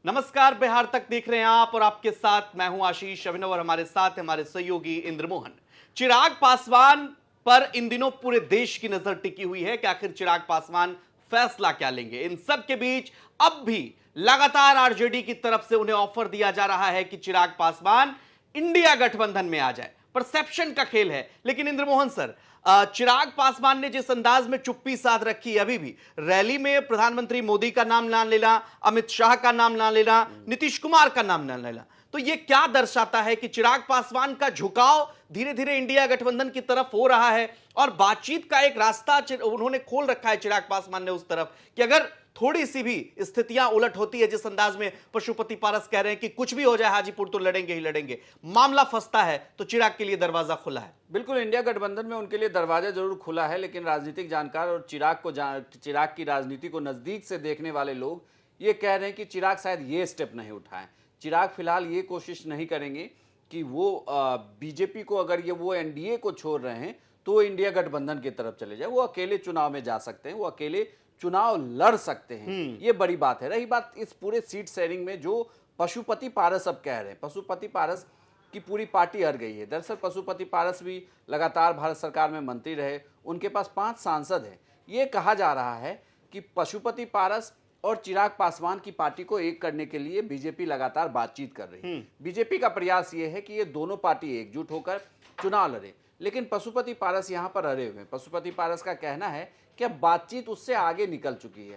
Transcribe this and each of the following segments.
नमस्कार, बिहार तक देख रहे हैं आप और आपके साथ मैं हूं आशीष अभिनव और हमारे साथ हमारे सहयोगी इंद्रमोहन। चिराग पासवान पर इन दिनों पूरे देश की नजर टिकी हुई है कि आखिर चिराग पासवान फैसला क्या लेंगे। इन सब के बीच अब भी लगातार आरजेडी की तरफ से उन्हें ऑफर दिया जा रहा है कि चिराग पासवान इंडिया गठबंधन में आ जाए। परसेप्शन का खेल है। लेकिन इंद्रमोहन सर, चिराग पासवान ने जिस अंदाज में चुप्पी साध रखी, अभी भी रैली में प्रधानमंत्री मोदी का नाम ना लेना, अमित शाह का नाम ना लेना, नीतीश कुमार का नाम ना लेना, तो यह क्या दर्शाता है कि चिराग पासवान का झुकाव धीरे धीरे इंडिया गठबंधन की तरफ हो रहा है और बातचीत का एक रास्ता उन्होंने खोल रखा है चिराग पासवान ने उस तरफ कि अगर थोड़ी सी भी स्थितियां उलट होती है, जिस अंदाज में पशुपति पारस कह रहे हैं कि कुछ भी हो जाए हाजीपुर तो लड़ेंगे ही लड़ेंगे, मामला फंसता है तो चिराग के लिए दरवाजा खुला है। बिल्कुल, इंडिया गठबंधन में उनके लिए दरवाजा जरूर खुला है, लेकिन राजनीतिक जानकार और चिराग की राजनीति को नजदीक से देखने वाले लोग ये कह रहे हैं कि चिराग शायद ये स्टेप नहीं उठाएं। चिराग फिलहाल ये कोशिश नहीं करेंगे कि वो बीजेपी को, अगर ये वो एनडीए को छोड़ रहे हैं तो वो इंडिया गठबंधन की तरफ चले जाए। वो अकेले चुनाव में जा सकते हैं, वो अकेले चुनाव लड़ सकते हैं, ये बड़ी बात है। रही बात इस पूरे सीट शेयरिंग में, जो पशुपति पारस अब कह रहे हैं, पशुपति पारस की पूरी पार्टी हार गई है। दरअसल पशुपति पारस भी लगातार भारत सरकार में मंत्री रहे, उनके पास 5 सांसद हैं। ये कहा जा रहा है कि पशुपति पारस और चिराग पासवान की पार्टी को एक करने के लिए बीजेपी लगातार बातचीत कर रही है। बीजेपी का प्रयास ये है कि ये दोनों पार्टी एकजुट होकर चुनाव लड़े, लेकिन पशुपति पारस यहाँ पर अड़े हुए हैं। पशुपति पारस का कहना है कि अब बातचीत उससे आगे निकल चुकी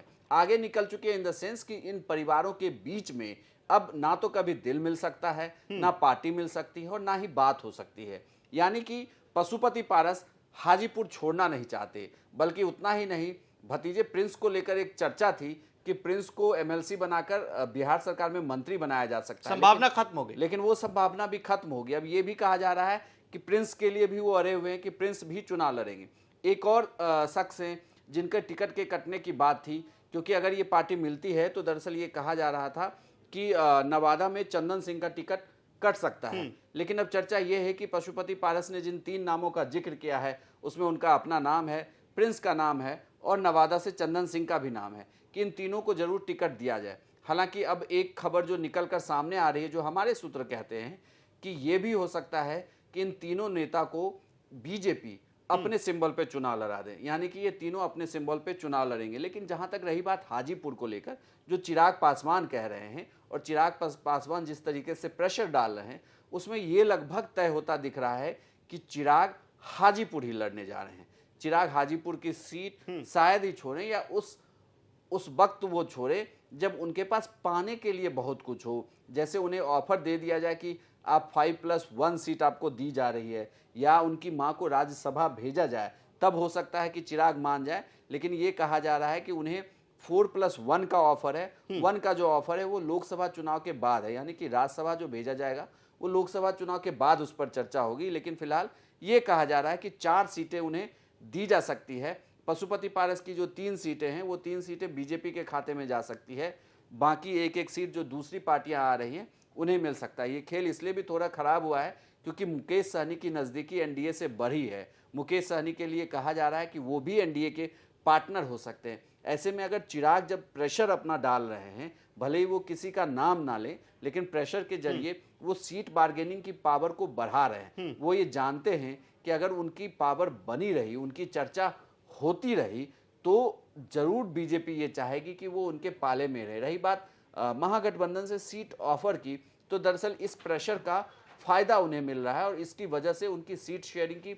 है, इन द सेंस कि इन परिवारों के बीच में अब ना तो कभी दिल मिल सकता है, ना पार्टी मिल सकती है और ना ही बात हो सकती है। यानी कि पशुपति पारस हाजीपुर छोड़ना नहीं चाहते, बल्कि उतना ही नहीं, भतीजे प्रिंस को लेकर एक चर्चा थी कि प्रिंस को एमएलसी बनाकर बिहार सरकार में मंत्री बनाया जा सकता है। संभावना खत्म हो गई, लेकिन वो संभावना भी खत्म हो गई। अब ये भी कहा जा रहा है कि प्रिंस के लिए भी वो अड़े हुए हैं कि प्रिंस भी चुनाव लड़ेंगे। एक और शख्स हैं जिनके टिकट के कटने की बात थी, क्योंकि अगर ये पार्टी मिलती है तो दरअसल ये कहा जा रहा था कि नवादा में चंदन सिंह का टिकट कट सकता है। लेकिन अब चर्चा ये है कि पशुपति पारस ने जिन 3 नामों का जिक्र किया है उसमें उनका अपना नाम है, प्रिंस का नाम है और नवादा से चंदन सिंह का भी नाम है, कि इन तीनों को जरूर टिकट दिया जाए। हालांकि अब एक खबर जो निकल कर सामने आ रही है, जो हमारे सूत्र कहते हैं कि ये भी हो सकता है कि इन तीनों नेता को बीजेपी अपने सिंबल पे चुनाव लड़ा दे, यानी कि ये तीनों अपने सिंबल पे चुनाव लड़ेंगे। लेकिन जहां तक रही बात हाजीपुर को लेकर, जो चिराग पासवान कह रहे हैं और चिराग पासवान जिस तरीके से प्रेशर डाल रहे हैं, उसमें ये लगभग तय होता दिख रहा है कि चिराग हाजीपुर ही लड़ने जा रहे हैं। चिराग हाजीपुर की सीट शायद ही छोड़ें, या उस वक्त वो छोड़े जब उनके पास पाने के लिए बहुत कुछ हो। जैसे उन्हें ऑफर दे दिया जाए कि आप 5+1 सीट आपको दी जा रही है, या उनकी मां को राज्यसभा भेजा जाए, तब हो सकता है कि चिराग मान जाए। लेकिन ये कहा जा रहा है कि उन्हें 4+1 का ऑफर है। 1 का जो ऑफर है वो लोकसभा चुनाव के बाद है, यानी कि राज्यसभा जो भेजा जाएगा वो लोकसभा चुनाव के बाद उस पर चर्चा होगी। लेकिन फिलहाल ये कहा जा रहा है कि 4 सीटें उन्हें दी जा सकती है। पशुपति पारस की जो 3 सीटें हैं वो 3 सीटें बीजेपी के खाते में जा सकती है, बाकी एक सीट जो दूसरी पार्टियां आ रही हैं उन्हें मिल सकता है। ये खेल इसलिए भी थोड़ा खराब हुआ है क्योंकि मुकेश सहनी की नज़दीकी एनडीए से बढ़ी है। मुकेश सहनी के लिए कहा जा रहा है कि वो भी एनडीए के पार्टनर हो सकते हैं। ऐसे में अगर चिराग जब प्रेशर अपना डाल रहे हैं, भले ही वो किसी का नाम ना ले, लेकिन प्रेशर के जरिए वो सीट बार्गेनिंग की पावर को बढ़ा रहे हैं। वो ये जानते हैं कि अगर उनकी पावर बनी रही, उनकी चर्चा होती रही, तो जरूर बीजेपी ये चाहेगी कि वो उनके पाले में रहे। रही बात महागठबंधन से सीट ऑफर की, तो दरअसल इस प्रेशर का फायदा उन्हें मिल रहा है और इसकी वजह से उनकी सीट शेयरिंग की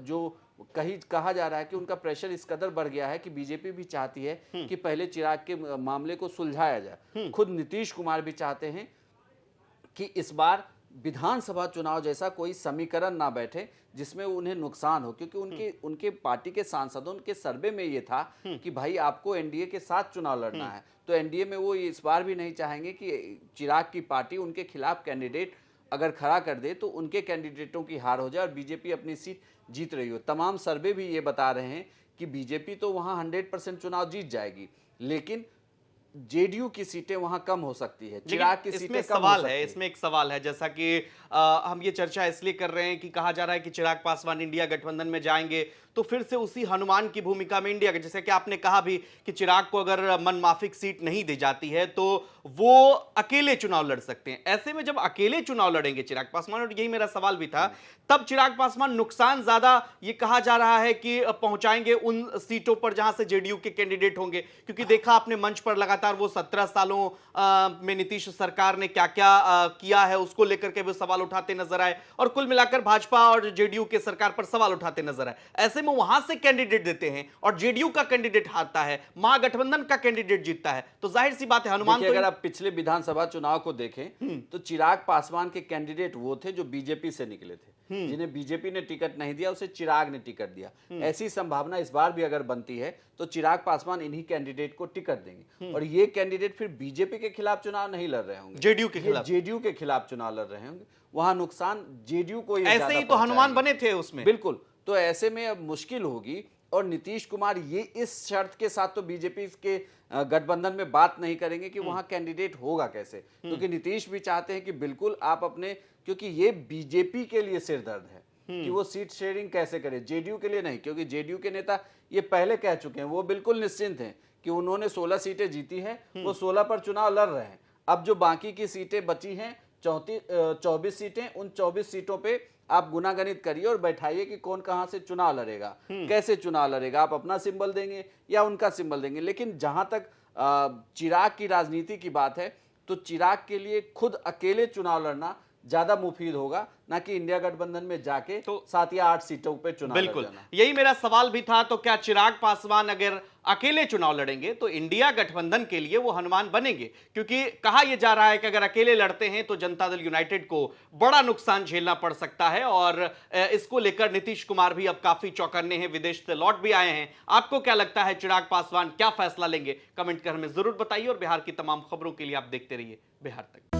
जो कहा जा रहा है कि उनका प्रेशर इस कदर बढ़ गया है कि बीजेपी भी चाहती है कि पहले चिराग के मामले को सुलझाया जाए। खुद नीतीश कुमार भी चाहते हैं कि इस बार विधानसभा चुनाव जैसा कोई समीकरण ना बैठे जिसमें उन्हें नुकसान हो, क्योंकि उनके पार्टी के सांसदों के सर्वे में ये था कि भाई आपको एनडीए के साथ चुनाव लड़ना है। तो एनडीए में वो इस बार भी नहीं चाहेंगे कि चिराग की पार्टी उनके खिलाफ कैंडिडेट अगर खड़ा कर दे तो उनके कैंडिडेटों की हार हो जाए और बीजेपी अपनी सीट जीत रही हो। तमाम सर्वे भी ये बता रहे हैं कि बीजेपी तो वहाँ 100% चुनाव जीत जाएगी, लेकिन जेडीयू की सीटें वहां कम हो सकती है, लेकिन चिराग की इसमें सीटें कम हो सवाल सकती है, है। इसमें एक सवाल है, जैसा कि हम ये चर्चा इसलिए कर रहे हैं कि कहा जा रहा है कि चिराग पासवान इंडिया गठबंधन में जाएंगे तो फिर से उसी हनुमान की भूमिका में इंडिया के, जैसे कि आपने कहा भी कि चिराग को अगर मनमाफिक सीट नहीं दी जाती है तो वो अकेले चुनाव लड़ सकते हैं। ऐसे में जब अकेले चुनाव लड़ेंगे चिराग पासवान, और यही मेरा सवाल भी था, तब चिराग पासवान नुकसान ज्यादा ये कहा जा रहा है कि पहुंचाएंगे उन सीटों पर जहां से जेडीयू के कैंडिडेट होंगे, क्योंकि देखा आपने मंच पर लगातार वो 17 सालों में नीतीश सरकार ने क्या क्या किया है उसको लेकर के वो सवाल उठाते नजर आए, और कुल मिलाकर भाजपा और जेडीयू के सरकार पर सवाल उठाते नजर आए। ऐसे में वहां से कैंडिडेट देते हैं और जेडीयू का कैंडिडेट हारता है, महागठबंधन का कैंडिडेट जीतता है, तो जाहिर सी बात है हनुमान देखिए, तो अगर आप पिछले विधानसभा चुनाव को देखें तो चिराग पासवान के कैंडिडेट वो थे जो बीजेपी से निकले थे, जिन्हें बीजेपी ने टिकट नहीं दिया उसे चिराग ने टिकट दिया। ऐसी संभावना इस बार भी अगर बनती है तो चिराग पासवान इन्हीं कैंडिडेट को टिकट देंगे, और ये कैंडिडेट फिर बीजेपी के खिलाफ चुनाव नहीं लड़ रहे होंगे, जेडीयू के खिलाफ, जेडीयू के खिलाफ चुनाव लड़ रहे होंगे। वहां नुकसान जेडीयू को ये ऐसे ही तो हनुमान बने थे उसमें। बिल्कुल, तो ऐसे में अब मुश्किल होगी, और नीतीश कुमार ये इस शर्त के साथ तो बीजेपी के गठबंधन में बात नहीं करेंगे कि वहां कैंडिडेट होगा कैसे, क्योंकि नीतीश भी चाहते हैं कि बिल्कुल आप अपने, क्योंकि ये बीजेपी के लिए सिरदर्द है कि वो सीट शेयरिंग कैसे करे, जेडीयू के लिए नहीं, क्योंकि जेडीयू के नेता ये पहले कह चुके हैं, वो बिल्कुल निश्चिंत हैं कि उन्होंने 16 सीटें जीती हैं, वो 16 पर चुनाव लड़ रहे हैं। अब जो बाकी की सीटें बची हैं 24 सीटें, उन 24 सीटों पे आप गुनागणित करिए और बैठाइए कि कौन कहां से चुनाव लड़ेगा, कैसे चुनाव लड़ेगा, आप अपना सिंबल देंगे या उनका सिंबल देंगे। लेकिन जहां तक चिराग की राजनीति की बात है तो चिराग के लिए खुद अकेले चुनाव लड़ना ज्यादा मुफीद होगा, ना कि इंडिया गठबंधन में जाके तो 7 या 8 सीटों पे चुनाव लड़ बिल्कुल जाना। यही मेरा सवाल भी था, तो क्या चिराग पासवान अगर अकेले चुनाव लड़ेंगे तो इंडिया गठबंधन के लिए वो हनुमान बनेंगे? क्योंकि कहा यह जा रहा है कि अगर अकेले लड़ते हैं तो जनता दल यूनाइटेड को बड़ा नुकसान झेलना पड़ सकता है, और इसको लेकर नीतीश कुमार भी अब काफी चौकन्ने हैं, विदेश से लौट भी आए हैं। आपको क्या लगता है चिराग पासवान क्या फैसला लेंगे? कमेंट कर हमें जरूर बताइए, और बिहार की तमाम खबरों के लिए आप देखते रहिए बिहार तक।